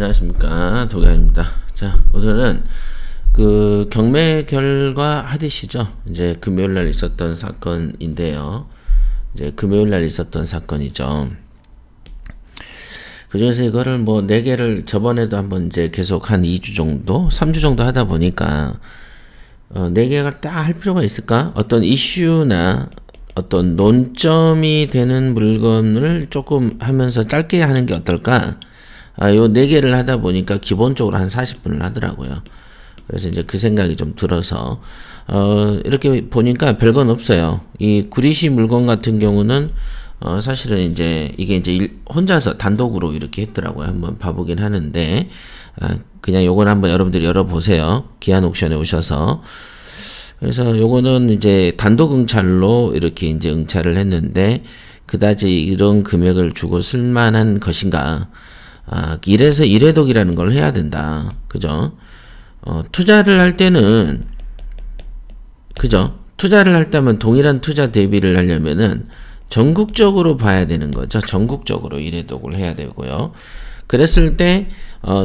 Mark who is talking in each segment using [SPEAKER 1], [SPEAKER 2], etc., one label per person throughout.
[SPEAKER 1] 안녕하십니까, 도겸입니다. 자, 오늘은 그 경매 결과 하듯이죠. 이제 금요일날 있었던 사건인데요. 이제 금요일날 있었던 사건이죠. 그중에서 이거를 뭐 4개를 저번에도 한번 이제 계속 한 2주 정도, 3주 정도 하다 보니까 4개가 딱 할 필요가 있을까? 어떤 이슈나 어떤 논점이 되는 물건을 조금 하면서 짧게 하는 게 어떨까? 요 4개를 하다 보니까 기본적으로 한 40분을 하더라고요. 그래서 이제 그 생각이 좀 들어서, 이렇게 보니까 별건 없어요. 이 구리시 물건 같은 경우는, 사실은 이제 이게 이제 혼자서 단독으로 이렇게 했더라고요. 한번 봐보긴 하는데, 그냥 요건 한번 여러분들이 열어보세요. 기한 옥션에 오셔서. 그래서 요거는 이제 단독 응찰로 이렇게 이제 응찰을 했는데, 그다지 이런 금액을 주고 쓸만한 것인가. 이래서 1회독이라는 걸 해야 된다. 그죠? 투자를 할 때는, 그죠? 투자를 할 때면 동일한 투자 대비를 하려면은 전국적으로 봐야 되는 거죠. 전국적으로 1회독을 해야 되고요. 그랬을 때,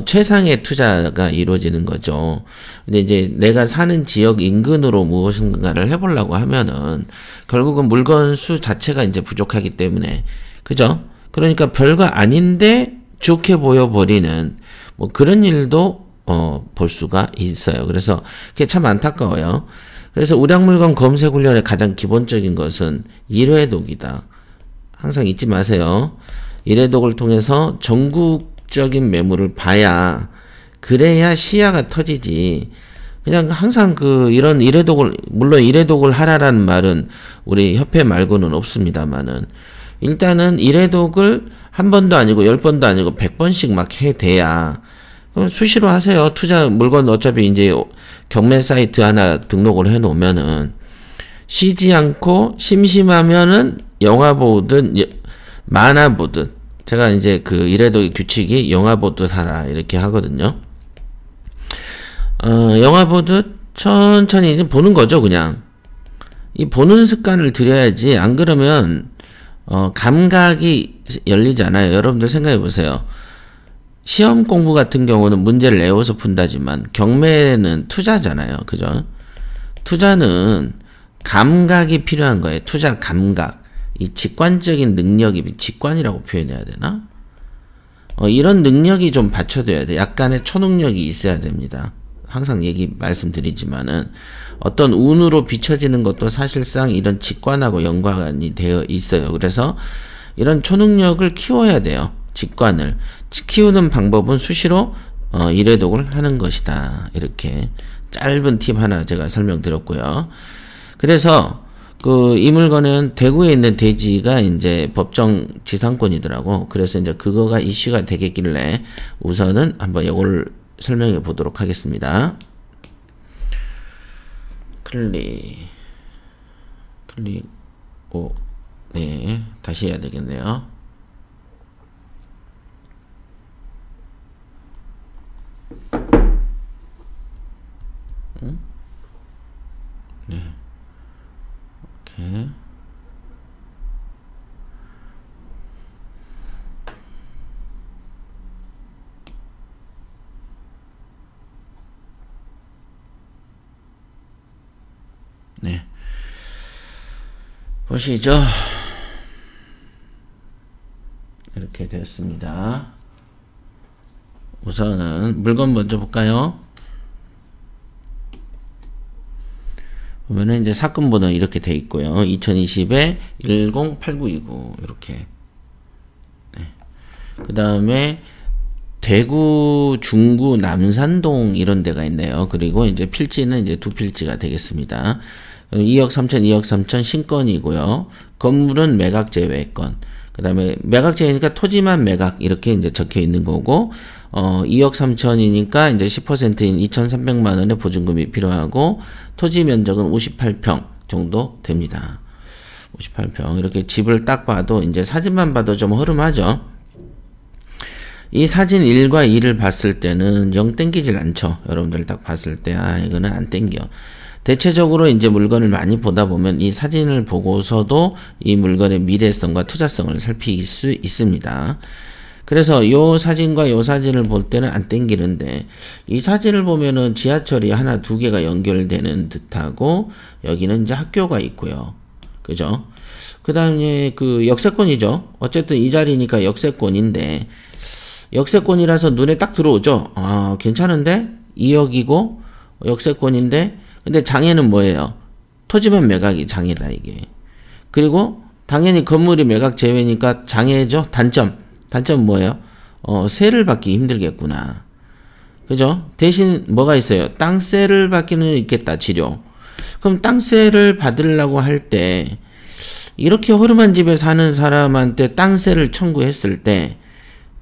[SPEAKER 1] 최상의 투자가 이루어지는 거죠. 근데 이제 내가 사는 지역 인근으로 무엇인가를 해보려고 하면은 결국은 물건 수 자체가 이제 부족하기 때문에, 그죠? 그러니까 별거 아닌데 좋게 보여버리는 뭐 그런 일도 볼 수가 있어요. 그래서 그게 참 안타까워요. 그래서 우량물건 검색 훈련의 가장 기본적인 것은 1회독이다. 항상 잊지 마세요. 1회독을 통해서 전국적인 매물을 봐야, 그래야 시야가 터지지. 그냥 항상 이런 1회독을, 물론 1회독을 하라라는 말은 우리 협회 말고는 없습니다만은, 일단은 1회독을 한 번도 아니고 10번도 아니고 100번씩 막 해대야. 그럼 수시로 하세요. 투자 물건 어차피 이제 경매 사이트 하나 등록을 해 놓으면은 쉬지 않고 심심하면은 영화 보든 만화 보든, 제가 이제 그 1회독의 규칙이 영화 보듯 하라 이렇게 하거든요. 영화 보듯 천천히 이제 보는 거죠. 그냥 이 보는 습관을 들여야지. 안 그러면 감각이 열리지 않아요. 여러분들 생각해 보세요. 시험 공부 같은 경우는 문제를 외워서 푼다지만 경매는 투자잖아요. 그죠? 투자는 감각이 필요한 거예요. 투자 감각. 이 직관적인 능력이, 직관이라고 표현해야 되나? 이런 능력이 좀 받쳐둬야 돼. 약간의 초능력이 있어야 됩니다. 항상 말씀드리지만은 어떤 운으로 비춰지는 것도 사실상 이런 직관하고 연관이 되어 있어요. 그래서 이런 초능력을 키워야 돼요. 직관을 키우는 방법은 수시로 1회독을 하는 것이다. 이렇게 짧은 팁 하나 제가 설명드렸고요. 그래서 이 물건은 대구에 있는 대지가 이제 법정 지상권이더라고. 그래서 이제 그거가 이슈가 되겠길래 우선은 한번 이걸 설명해 보도록 하겠습니다. 네, 다시 해야 되겠네요. 네, 오케이. 네, 보시죠. 이렇게 되었습니다. 우선은 물건 먼저 볼까요? 보면은 이제 사건 번호 이렇게 돼 있고요. 2020에 108929 이렇게. 네. 그 다음에 대구, 중구, 남산동 이런 데가 있네요. 그리고 이제 필지는 이제 2필지가 되겠습니다. 2억 3천, 2억 3천 신건이고요. 건물은 매각 제외권. 그 다음에 매각 제외니까 토지만 매각 이렇게 이제 적혀 있는 거고, 2억 3천이니까 이제 10%인 2,300만 원의 보증금이 필요하고, 토지 면적은 58평 정도 됩니다. 58평. 이렇게 집을 딱 봐도 이제 사진만 봐도 좀 허름하죠. 이 사진 1과 2를 봤을 때는 영 땡기질 않죠. 여러분들 딱 봤을 때, 이거는 안 땡겨. 대체적으로 이제 물건을 많이 보다 보면 이 사진을 보고서도 이 물건의 미래성과 투자성을 살필 수 있습니다. 그래서 요 사진과 요 사진을 볼 때는 안 땡기는데, 이 사진을 보면은 지하철이 하나 두 개가 연결되는 듯하고, 여기는 이제 학교가 있고요. 그죠? 그 다음에 그 역세권이죠. 어쨌든 이 자리니까 역세권인데, 역세권이라서 눈에 딱 들어오죠. 아, 괜찮은데? 2억이고, 역세권인데, 근데 장애는 뭐예요? 토지면 매각이 장애다, 이게. 그리고, 당연히 건물이 매각 제외니까 장애죠? 단점 뭐예요? 세를 받기 힘들겠구나. 그죠? 대신 뭐가 있어요? 땅세를 받기는 있겠다, 치료. 그럼 땅세를 받으려고 할 때, 이렇게 허름한 집에 사는 사람한테 땅세를 청구했을 때,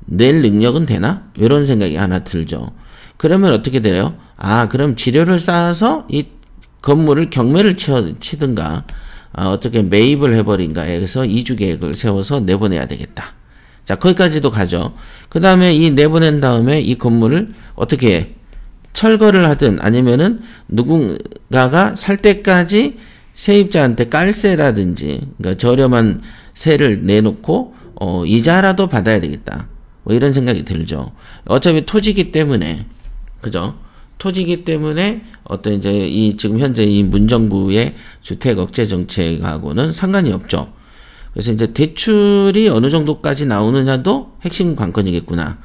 [SPEAKER 1] 낼 능력은 되나? 이런 생각이 하나 들죠. 그러면 어떻게 돼요? 아, 그럼 지료를 쌓아서 이 건물을 경매를 치든가, 어떻게 매입을 해버린가 해서 이주 계획을 세워서 내보내야 되겠다. 자, 거기까지도 가죠. 그 다음에 이 내보낸 다음에 이 건물을 어떻게 해? 철거를 하든 아니면은 누군가가 살 때까지 세입자한테 깔세라든지, 그러니까 저렴한 세를 내놓고, 이자라도 받아야 되겠다. 뭐 이런 생각이 들죠. 어차피 토지기 때문에, 그죠? 토지기 때문에 어떤 이제 이 지금 현재 이 문정부의 주택 억제 정책하고는 상관이 없죠. 그래서 이제 대출이 어느 정도까지 나오느냐도 핵심 관건이겠구나.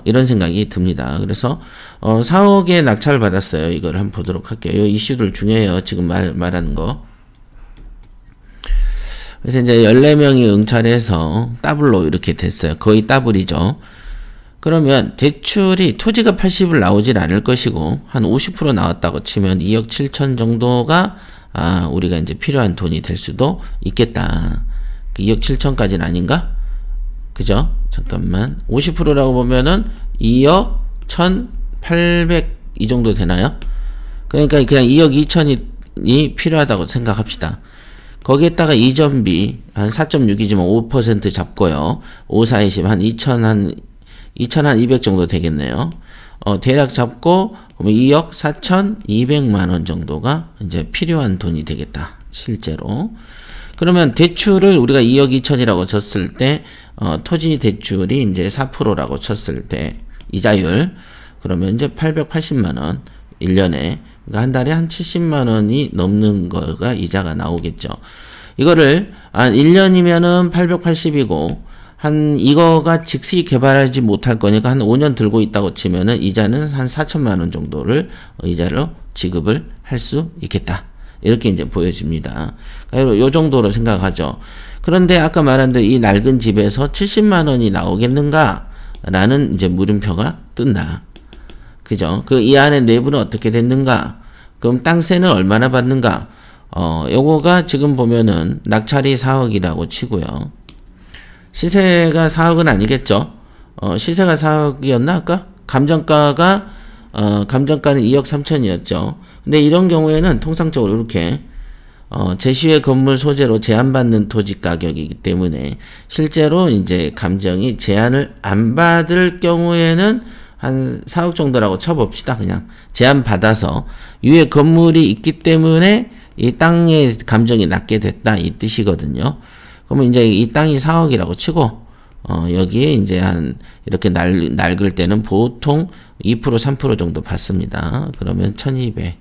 [SPEAKER 1] 이런 생각이 듭니다. 그래서 4억에 낙찰 받았어요. 이걸 한번 보도록 할게요. 이 이슈들 중요해요. 지금 말하는 거. 그래서 이제 14명이 응찰해서 더블로 이렇게 됐어요. 거의 더블이죠. 그러면 대출이 토지가 80을 나오질 않을 것이고 한 50% 나왔다고 치면 2억 7천 정도가 우리가 이제 필요한 돈이 될 수도 있겠다. 2억 7천까지는 아닌가? 그죠? 잠깐만. 50%라고 보면은 2억 1,800 이 정도 되나요? 그러니까 그냥 2억 2천이 필요하다고 생각합시다. 거기에다가 이전비 한 4.6이지만 5% 잡고요. 5, 4, 20 한 2,200 정도 되겠네요. 대략 잡고 그러면 2억 4,200만 원 정도가 이제 필요한 돈이 되겠다. 실제로. 그러면 대출을 우리가 2억 2천이라고 쳤을 때 토지 대출이 이제 4%라고 쳤을 때 이자율 그러면 이제 880만 원 1년에 그러니까 한 달에 한 70만 원이 넘는 거가 이자가 나오겠죠. 이거를 한 1년이면은 880이고 한 이거가 즉시 개발하지 못할 거니까 한 5년 들고 있다고 치면은 이자는 한 4천만 원 정도를 이자로 지급을 할 수 있겠다. 이렇게 이제 보여집니다. 요 정도로 생각하죠. 그런데 아까 말한 대로 이 낡은 집에서 70만 원이 나오겠는가? 라는 이제 물음표가 뜬다. 그죠? 이 안에 내부는 어떻게 됐는가? 그럼 땅세는 얼마나 받는가? 요거가 지금 보면은 낙찰이 4억이라고 치고요. 시세가 4억은 아니겠죠? 시세가 4억이었나 아까? 감정가는 2억 3천이었죠. 근데 이런 경우에는 통상적으로 이렇게 제시의 건물 소재로 제한받는 토지 가격이기 때문에 실제로 이제 감정이 제한을 안 받을 경우에는 한 4억 정도라고 쳐봅시다. 그냥 제한받아서 위에 건물이 있기 때문에 이 땅의 감정이 낮게 됐다 이 뜻이거든요. 그러면 이제 이 땅이 4억이라고 치고 여기에 이제 한 이렇게 낡을 때는 보통 2% 3% 정도 받습니다. 그러면 1,200만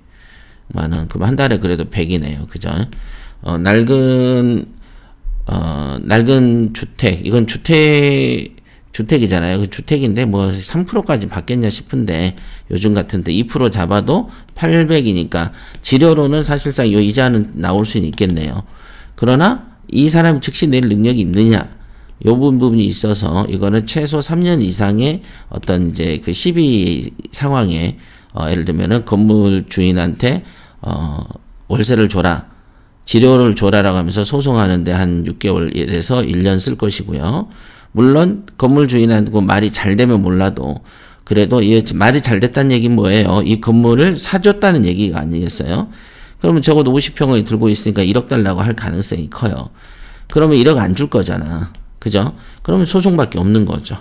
[SPEAKER 1] 원. 그럼 한 달에 그래도 100이네요. 그죠? 낡은 주택. 이건 주택이잖아요. 그 주택인데 뭐 3%까지 받겠냐 싶은데 요즘 같은데 2% 잡아도 800이니까 지료로는 사실상 이 이자는 나올 수는 있겠네요. 그러나 이 사람이 즉시 낼 능력이 있느냐? 요 부분이 있어서 이거는 최소 3년 이상의 어떤 이제 그 시비 상황에 예를 들면은 건물 주인한테 월세를 줘라, 지료를 줘라라고 하면서 소송하는데 한 6개월에서 1년 쓸 것이고요. 물론 건물 주인하고 말이 잘 되면 몰라도 그래도 이 말이 잘 됐다는 얘기는 뭐예요? 이 건물을 사줬다는 얘기가 아니겠어요? 그러면 적어도 50평을 들고 있으니까 1억 달라고 할 가능성이 커요. 그러면 1억 안 줄 거잖아. 그죠? 그러면 소송밖에 없는 거죠.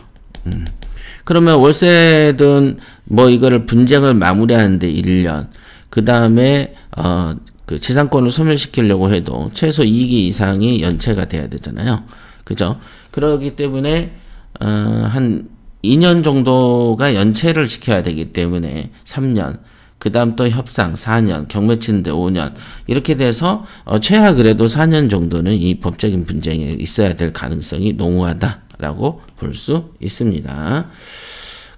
[SPEAKER 1] 그러면 월세든 뭐 이거를 분쟁을 마무리하는데 1년, 그 다음에 그 지상권을 소멸시키려고 해도 최소 2기 이상이 연체가 돼야 되잖아요. 그죠? 그렇기 때문에 한 2년 정도가 연체를 시켜야 되기 때문에 3년, 그 다음 또 협상 4년, 경매 치는데 5년, 이렇게 돼서 최하 그래도 4년 정도는 이 법적인 분쟁에 있어야 될 가능성이 농후하다라고 볼 수 있습니다.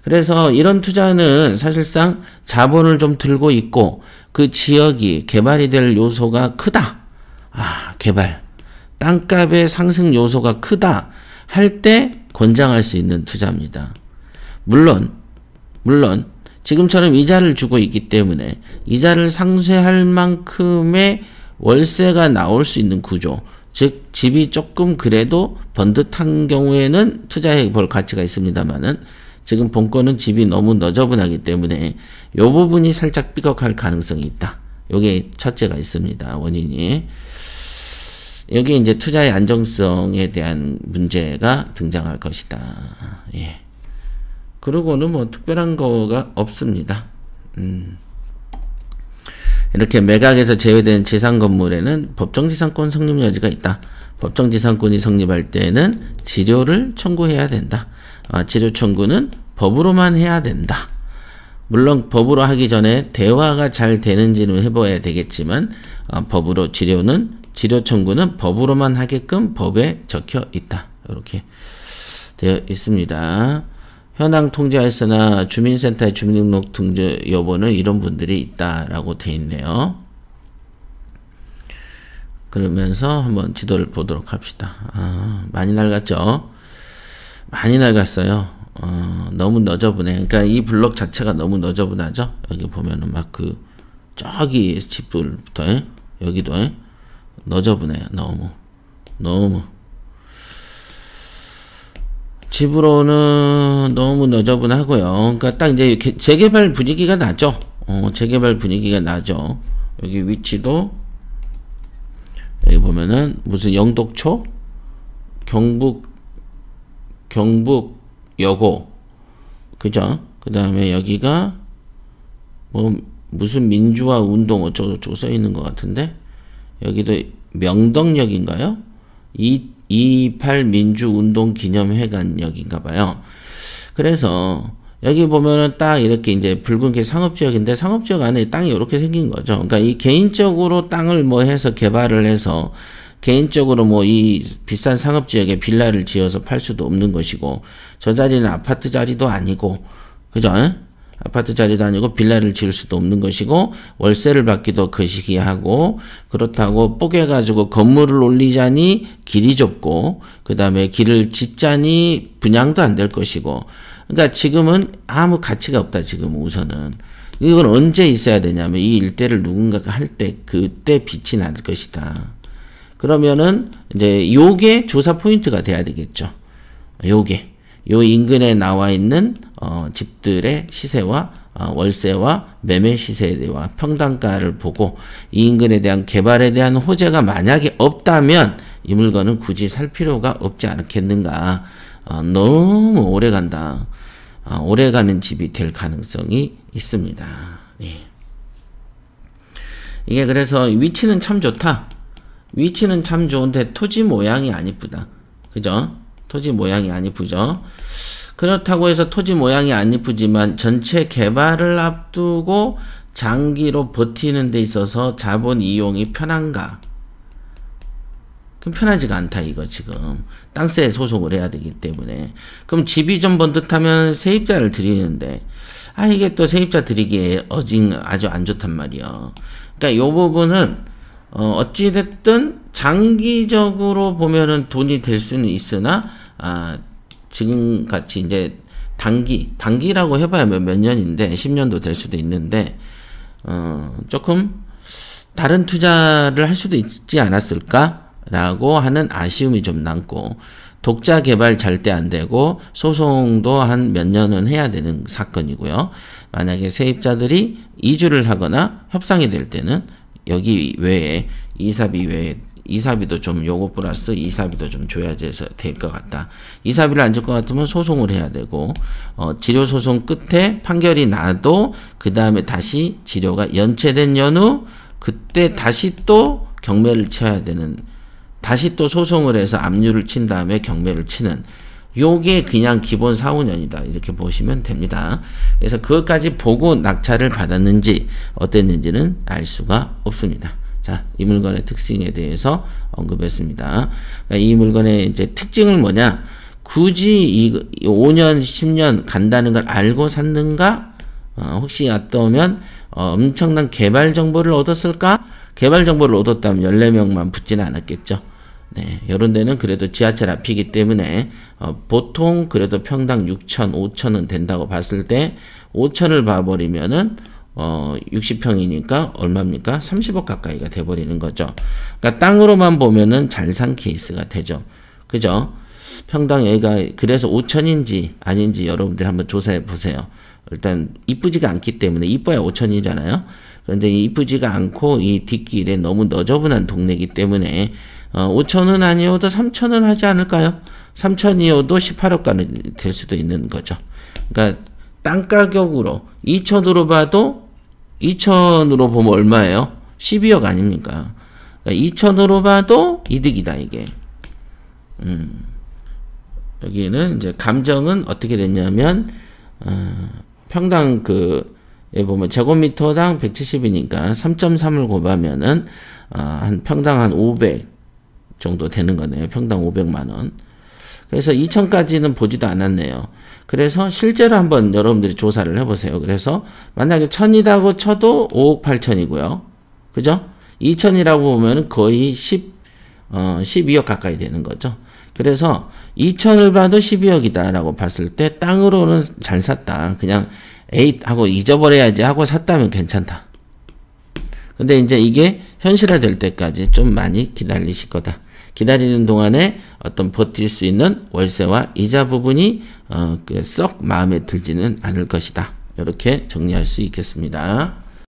[SPEAKER 1] 그래서 이런 투자는 사실상 자본을 좀 들고 있고 그 지역이 개발이 될 요소가 크다. 개발. 땅값의 상승 요소가 크다. 할 때 권장할 수 있는 투자입니다. 물론 지금처럼 이자를 주고 있기 때문에 이자를 상쇄할 만큼의 월세가 나올 수 있는 구조, 즉 집이 조금 그래도 번듯한 경우에는 투자해 볼 가치가 있습니다만은 지금 본건은 집이 너무 너저분하기 때문에 이 부분이 살짝 삐걱할 가능성이 있다. 요게 첫째가 있습니다. 원인이. 여기 이제 투자의 안정성에 대한 문제가 등장할 것이다. 예. 그러고는 뭐 특별한 거가 없습니다. 이렇게 매각에서 제외된 지상 건물에는 법정지상권 성립 여지가 있다. 법정지상권이 성립할 때는 지료를 청구해야 된다. 지료 청구는 법으로만 해야 된다. 물론 법으로 하기 전에 대화가 잘 되는지는 해봐야 되겠지만 지료 청구는 법으로만 하게끔 법에 적혀 있다. 이렇게 되어 있습니다. 현황 통지하였으나 주민센터의 주민등록 등재 여부는 이런 분들이 있다라고 되어 있네요. 그러면서 한번 지도를 보도록 합시다. 많이 낡았죠? 많이 낡았어요. 너무 너저분해. 그러니까 이 블록 자체가 너무 너저분하죠? 여기 보면은 막 저기 집들부터, 여기도, 너저분해요. 너무. 집으로는 너무 너저분하고요. 그러니까 딱 이제 재개발 분위기가 나죠. 재개발 분위기가 나죠. 여기 위치도, 여기 보면은 무슨 영독초, 경북여고, 그죠? 그 다음에 여기가 무슨 민주화 운동 어쩌고저쩌고 써 있는 것 같은데, 여기도 명덕역인가요? 228 민주운동기념회관역인가 봐요. 그래서 여기 보면은 딱 이렇게 이제 붉은 게 상업지역인데 상업지역 안에 땅이 이렇게 생긴 거죠. 그러니까 이 개인적으로 땅을 해서 개발을 해서 개인적으로 이 비싼 상업지역에 빌라를 지어서 팔 수도 없는 것이고, 저 자리는 아파트 자리도 아니고, 그죠? 아파트 자리도 아니고 빌라를 지을 수도 없는 것이고, 월세를 받기도 거시기하고, 그렇다고 뽀개가지고 건물을 올리자니 길이 좁고, 그 다음에 길을 짓자니 분양도 안 될 것이고, 그러니까 지금은 아무 가치가 없다. 지금 우선은 이건 언제 있어야 되냐면 이 일대를 누군가가 할 때 그때 빛이 날 것이다. 그러면은 이제 요게 조사 포인트가 돼야 되겠죠. 요 인근에 나와 있는 집들의 시세와 월세와 매매 시세와 평당가를 보고 이 인근에 대한 개발에 대한 호재가 만약에 없다면 이 물건은 굳이 살 필요가 없지 않겠는가. 너무 오래 간다. 오래 가는 집이 될 가능성이 있습니다. 예. 이게 그래서 위치는 참 좋다. 위치는 참 좋은데 토지 모양이 안 이쁘다. 그죠? 토지 모양이 안 이쁘죠? 그렇다고 해서 토지 모양이 안 이쁘지만 전체 개발을 앞두고 장기로 버티는 데 있어서 자본 이용이 편한가? 그럼 편하지가 않다 이거 지금. 땅세 소송을 해야 되기 때문에. 그럼 집이 좀 번듯하면 세입자를 드리는데 이게 또 세입자 드리기에 아주 안 좋단 말이야. 그러니까 요 부분은 어찌됐든 장기적으로 보면은 돈이 될 수는 있으나 지금 같이 이제 단기라고 해봐야 몇 년인데 10년도 될 수도 있는데 조금 다른 투자를 할 수도 있지 않았을까? 라고 하는 아쉬움이 좀 남고, 독자 개발 절대 안 되고 소송도 한 몇 년은 해야 되는 사건이고요. 만약에 세입자들이 이주를 하거나 협상이 될 때는 여기 외에 이사비도 좀 요거 플러스 이사비도 좀 줘야 될 것 같다. 이사비를 안 줄 것 같으면 소송을 해야 되고, 지료 소송 끝에 판결이 나도 그 다음에 다시 지료가 연체된 연후 그때 다시 또 경매를 쳐야 되는, 다시 또 소송을 해서 압류를 친 다음에 경매를 치는 요게 그냥 기본 4, 5년이다. 이렇게 보시면 됩니다. 그래서 그것까지 보고 낙찰을 받았는지 어땠는지는 알 수가 없습니다. 자, 이 물건의 특징에 대해서 언급했습니다. 그러니까 이 물건의 이제 특징은 뭐냐? 굳이 이 5년, 10년 간다는 걸 알고 샀는가? 혹시 어떠면 엄청난 개발 정보를 얻었을까? 개발 정보를 얻었다면 14명만 붙지는 않았겠죠. 네, 이런 데는 그래도 지하철 앞이기 때문에 보통 그래도 평당 6천, 5천은 된다고 봤을 때 5천을 봐버리면은 60평이니까 얼마입니까? 30억 가까이가 돼버리는 거죠. 그러니까 땅으로만 보면은 잘 산 케이스가 되죠. 그죠? 평당 여기가 그래서 5천인지 아닌지 여러분들 한번 조사해 보세요. 일단 이쁘지가 않기 때문에 이뻐야 5천이잖아요. 그런데 이쁘지가 않고 이 뒷길에 너무 너저분한 동네이기 때문에 5천은 아니어도 3천은 하지 않을까요? 3천이어도 18억가는 될 수도 있는 거죠. 그러니까 땅 가격으로 2천으로 봐도 2천으로 보면 얼마예요? 12억 아닙니까? 그러니까 2천으로 봐도 이득이다 이게. 여기는 이제 감정은 어떻게 됐냐면 평당 에 보면 제곱미터당 170이니까 3.3을 곱하면은 한 평당 한 500 정도 되는 거네요. 평당 500만 원. 그래서 2천까지는 보지도 않았네요. 그래서 실제로 한번 여러분들이 조사를 해보세요. 그래서 만약에 1000이라고 쳐도 5억 8천이고요. 그죠? 2000이라고 보면 거의 12억 가까이 되는 거죠. 그래서 2000을 봐도 12억이다 라고 봤을 때 땅으로는 잘 샀다. 그냥 에잇 하고 잊어버려야지 하고 샀다면 괜찮다. 근데 이제 이게 현실화 될 때까지 좀 많이 기다리실 거다. 기다리는 동안에 어떤 버틸 수 있는 월세와 이자 부분이 썩 마음에 들지는 않을 것이다. 이렇게 정리할 수 있겠습니다.